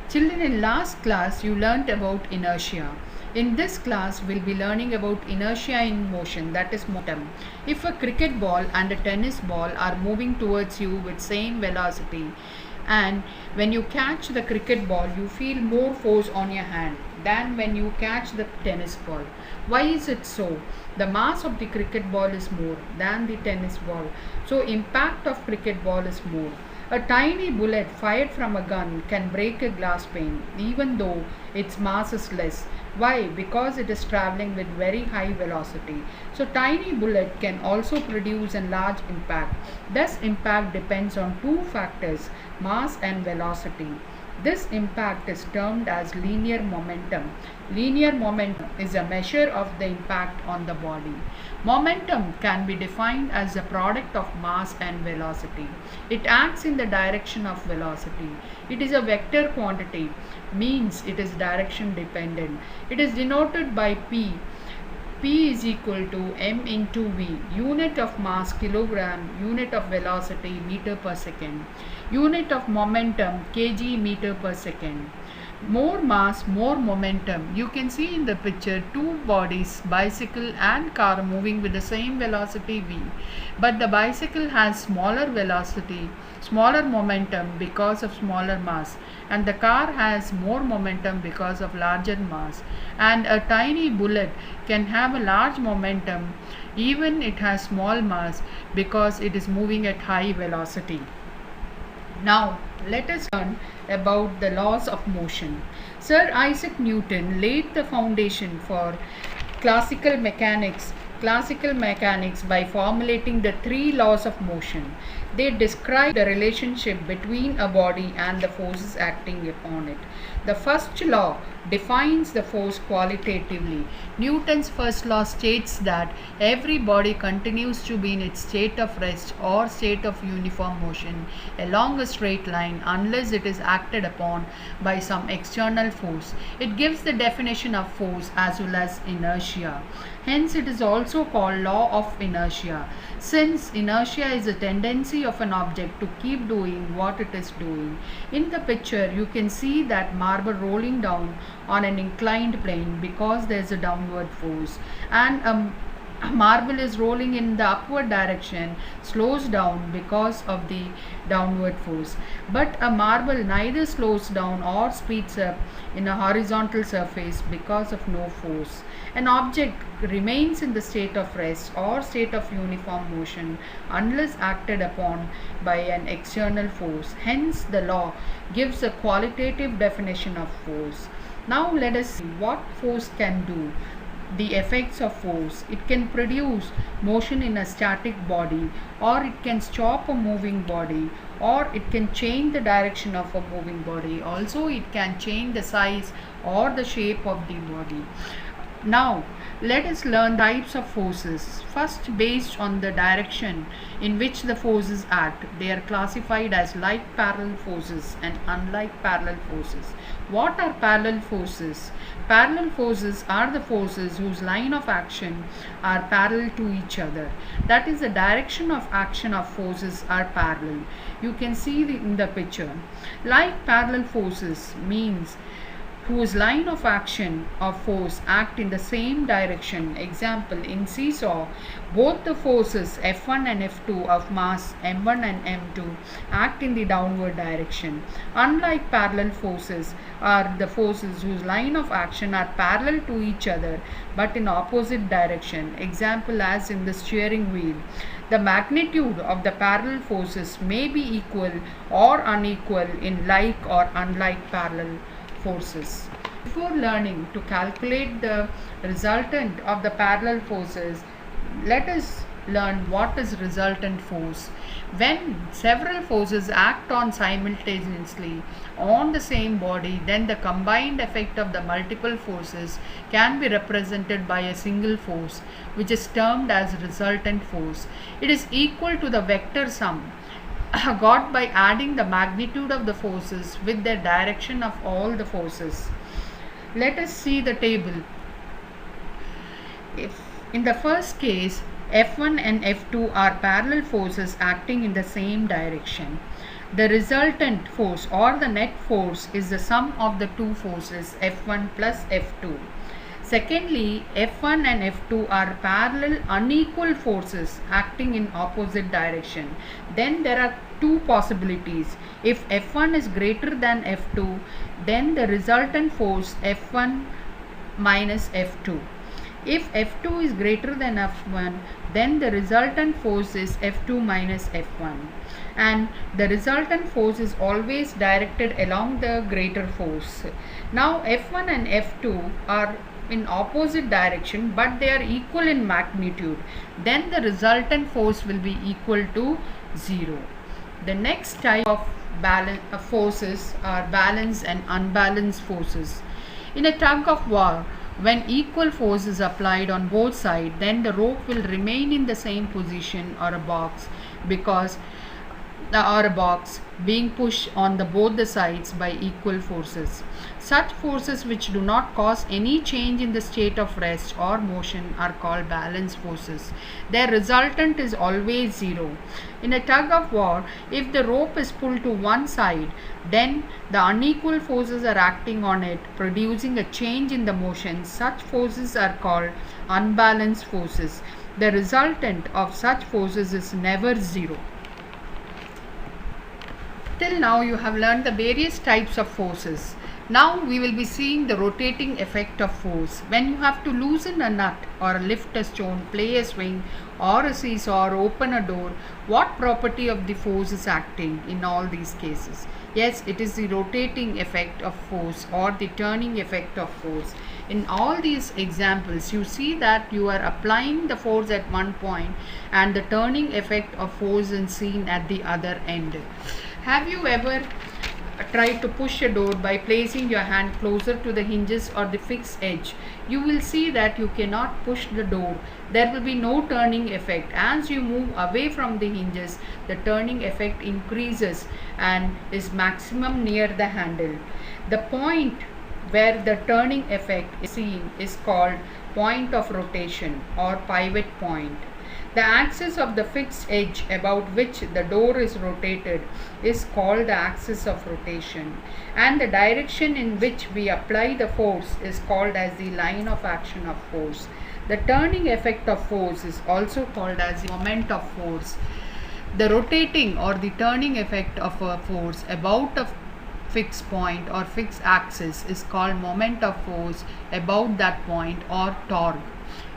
Children, in last class you learnt about inertia. In this class we'll be learning about inertia in motion, that is momentum. If a cricket ball and a tennis ball are moving towards you with same velocity, and when you catch the cricket ball you feel more force on your hand than when you catch the tennis ball. Why is it so? The mass of the cricket ball is more than the tennis ball, so impact of cricket ball is more. A tiny bullet fired from a gun can break a glass pane even though its mass is less. Why? Because it is traveling with very high velocity. So tiny bullet can also produce a large impact. Thus impact depends on two factors, mass and velocity. This impact is termed as linear momentum. Linear momentum is a measure of the impact on the body. Momentum can be defined as a product of mass and velocity. It acts in the direction of velocity. It is a vector quantity, means it is direction dependent. It is denoted by P. P is equal to m into v, unit of mass kilogram, unit of velocity meter per second, unit of momentum kg meter per second. More mass, more momentum. You can see in the picture two bodies, bicycle and car, moving with the same velocity v, but the bicycle has smaller velocity, smaller momentum because of smaller mass, and the car has more momentum because of larger mass. And a tiny bullet can have a large momentum even it has small mass because it is moving at high velocity. Now let us learn about the laws of motion. Sir Isaac Newton laid the foundation for classical mechanics by formulating the three laws of motion. They describe the relationship between a body and the forces acting upon it. The first law defines the force qualitatively. Newton's first law states that every body continues to be in its state of rest or state of uniform motion along a straight line unless it is acted upon by some external force. It gives the definition of force as well as inertia. Hence it is also called law of inertia, since inertia is a tendency of an object to keep doing what it is doing. In the picture you can see that marble rolling down on an inclined plane because there is a downward force, and a marble is rolling in the upward direction slows down because of the downward force. But a marble neither slows down or speeds up in a horizontal surface because of no force. An object remains in the state of rest or state of uniform motion unless acted upon by an external force. Hence the law gives a qualitative definition of force. Now let us see what force can do. The effects of force. It can produce motion in a static body, or it can stop a moving body, or it can change the direction of a moving body. Also it can change the size or the shape of the body. Now let us learn types of forces. First, based on the direction in which the forces act, they are classified as like parallel forces and unlike parallel forces. What are parallel forces? Parallel forces are the forces whose line of action are parallel to each other. That is, the direction of action of forces are parallel. You can see in the picture. Like parallel forces means whose line of action of force act in the same direction. Example, in seesaw, both the forces F1 and F2 of mass M1 and M2 act in the downward direction. Unlike parallel forces are the forces whose line of action are parallel to each other but in opposite direction. Example, as in the steering wheel. The magnitude of the parallel forces may be equal or unequal in like or unlike parallel forces. Before learning to calculate the resultant of the parallel forces, let us learn what is resultant force. When several forces act on simultaneously on the same body, then the combined effect of the multiple forces can be represented by a single force, which is termed as resultant force. It is equal to the vector sum got by adding the magnitude of the forces with the direction of all the forces. Let us see the table. If in the first case F1 and F2 are parallel forces acting in the same direction. The resultant force or the net force is the sum of the two forces F1 plus F2. Secondly, F1 and F2 are parallel unequal forces acting in opposite direction. Then there are two possibilities. If F1 is greater than F2, then the resultant force F1 minus F2. If F2 is greater than F1, then the resultant force is F2 minus F1. And the resultant force is always directed along the greater force. Now F1 and F2 are in opposite direction, but they are equal in magnitude. Then the resultant force will be equal to 0. The next type of forces are balanced and unbalanced forces. In a tug of war, when equal force is applied on both sides, then the rope will remain in the same position or a box being pushed on both the sides by equal forces. Such forces which do not cause any change in the state of rest or motion are called balanced forces. Their resultant is always 0. In a tug of war, if the rope is pulled to one side, then the unequal forces are acting on it, producing a change in the motion. Such forces are called unbalanced forces. The resultant of such forces is never 0. Till now you have learned the various types of forces. Now we will be seeing the rotating effect of force. When you have to loosen a nut or lift a stone, play a swing or a seesaw or open a door, what property of the force is acting in all these cases? Yes, it is the rotating effect of force or the turning effect of force. In all these examples, you see that you are applying the force at one point and the turning effect of force is seen at the other end. Have you ever tried to push a door by placing your hand closer to the hinges or the fixed edge? You will see that you cannot push the door. There will be no turning effect. As you move away from the hinges, the turning effect increases and is maximum near the handle. The point where the turning effect is seen is called point of rotation or pivot point. The axis of the fixed edge about which the door is rotated is called the axis of rotation, and the direction in which we apply the force is called as the line of action of force. The turning effect of force is also called as the moment of force. The rotating or the turning effect of a force about a fixed point or fixed axis is called moment of force about that point or torque.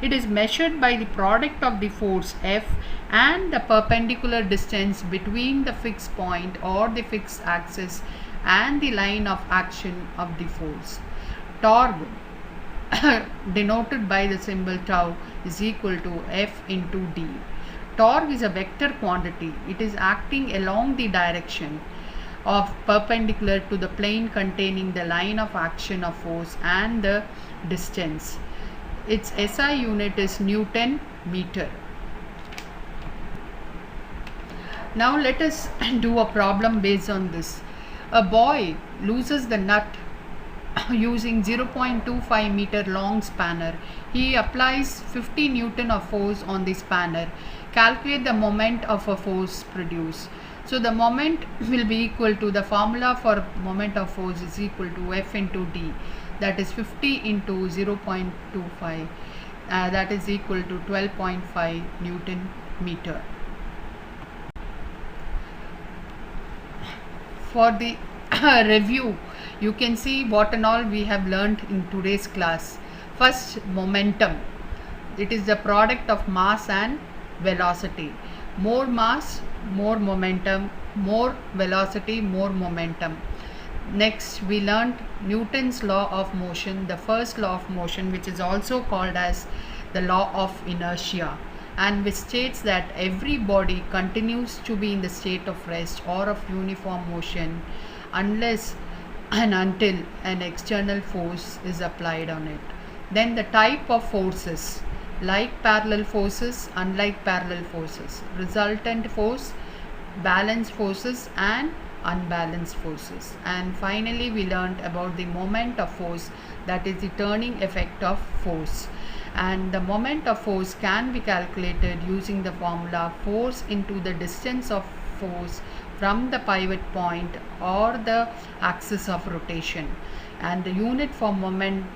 It is measured by the product of the force F and the perpendicular distance between the fixed point or the fixed axis and the line of action of the force. Torque, denoted by the symbol tau, is equal to F into d. Torque is a vector quantity. It is acting along the direction of perpendicular to the plane containing the line of action of force and the distance. Its SI unit is Newton meter. Now let us do a problem based on this. A boy loosens the nut using 0.25 meter long spanner. He applies 50 Newton of force on the spanner. Calculate the moment of a force produced. So the moment will be equal to, the formula for moment of force is equal to F into d. That is 50 into 0.25, that is equal to 12.5 Newton meter. For the review, you can see what and all we have learned in today's class. First, momentum. It is the product of mass and velocity. More mass, more momentum, more velocity, more momentum. Next, we learned Newton's law of motion, the first law of motion, which is also called as the law of inertia, and which states that every body continues to be in the state of rest or of uniform motion unless and until an external force is applied on it. Then the type of forces, like parallel forces, unlike parallel forces, resultant force, balanced forces and unbalanced forces. And finally we learned about the moment of force, that is the turning effect of force. And the moment of force can be calculated using the formula force into the distance of force from the pivot point or the axis of rotation, and the unit for moment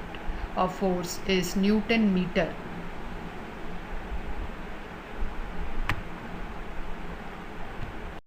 of force is Newton meter.